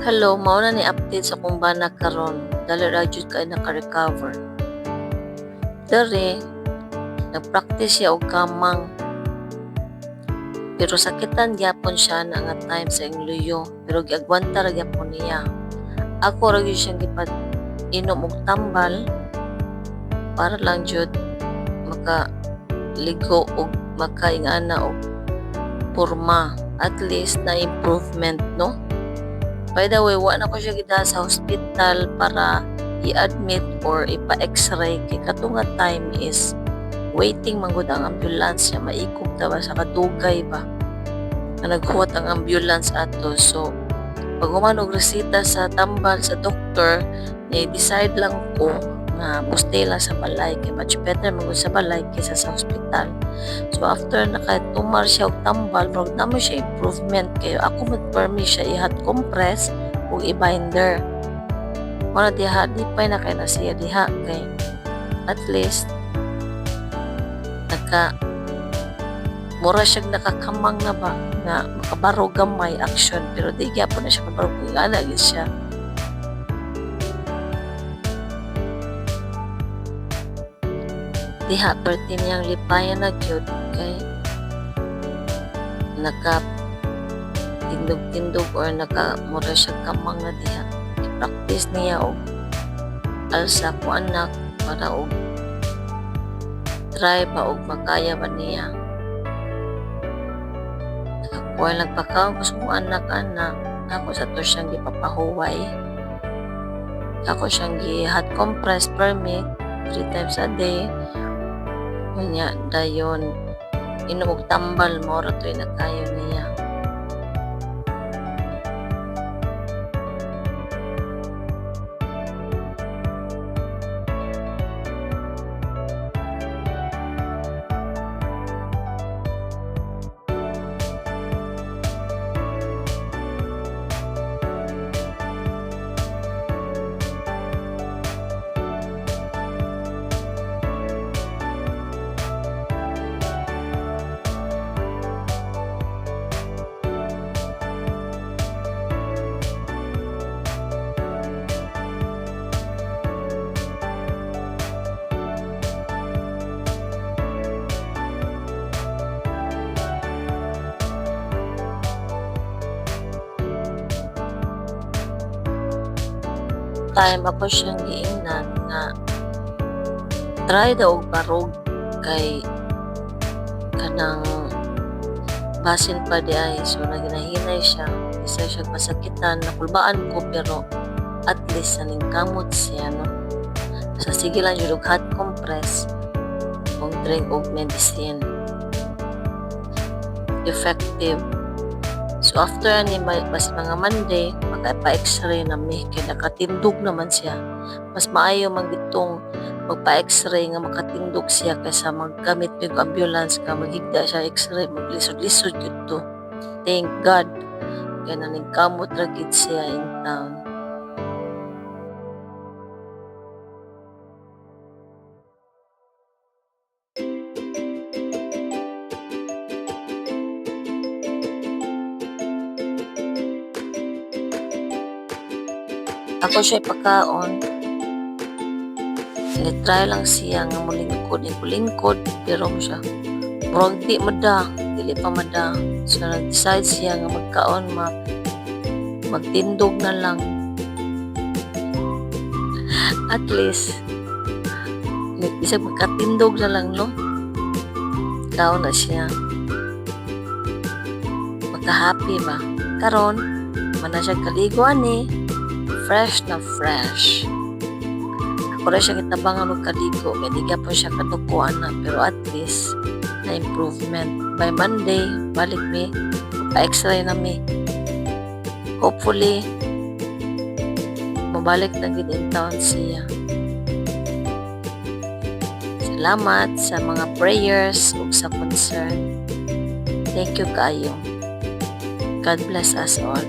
Hello, mao na ni update sa kung bana karon. Dali ra jud kay naka-recover. Dere, nag-practice siya og kamang. Pero sakitan gyapon siya na nga time sa ingluyo. Pero giagwanta ra gyapon niya. Ako ra gyud siyang gipat inom og tambal para lang jud ligo og makaingana og porma. At least na improvement, no? By the way, wa na ko siya gida sa hospital para i-admit or ipa-x-ray kay katong nga time is waiting man gud ang ambulance siya maikog ta ba sa kadugay ba nga naghuwat ang ambulance ato. So pag human og resita sa tambal sa doktor, i-decide lang ko nga mustay lang sa balay kay much better man sa balay kaysa sa hospital. So after nakatumar siya og tambal, wag na mo siya improvement kay ako mag-permit siya i-hot compress ug i-binder. Wala diha di pa na kay na siya diha kay at least mura siya nakakamang na ba nga makabaro gamay action pero di gyapon na siya kabaro kung ana gid siya. Diha perti niyang lipayan na gyud kay naka tindog-tindog or mura siya kamang na diha. I-practice niya og alsa ko anak para og try ba og makaya ba niya. Ako ay nagpakaon ko sa anak-anak. Ako sa to siyang gipapahuway. Ako siyang gi-hot compress permit 3 times a day. Kunya dayon inom og tambal mo ra to'y nakayo niya. Time ako siyang giingnan nga try daw og barog kay kanang basin pa di ay so naginahinay siya isa siya pasakitan nakulbaan ko pero at least naning kamot siya no. So sige lang jud og hot compress kung drink og medicine effective. So after ani mas mga Monday magpa-x-ray na mi kay nakatindog naman siya. Mas maayo man gitong magpa-x-ray nga makatindog siya kaysa maggamit mig ambulance ka maghigda siya x-ray maglisod-lisod gyud to. Thank God kay naning kamot ra gid siya in town. Ako siya pagkaon. Ni-try lang siya nga mulingkod pero siya. Murag di mada, dili pa mada. So nag-decide siya nga magkaon magtindog na lang. At least isang magkatindog na lang no. Kaon na siya. Magka-happy ba? Karon, mana siya kaligo ani. Fresh na fresh. Ako rin siya kitabangan og kaligo. Kaya di po siya katukuan na. Pero at least, na improvement. By Monday, balik mi. Pa-x-ray na mi. Hopefully, mabalik na gid in town siya. Salamat sa mga prayers ug sa concern. Thank you kaayo. God bless us all.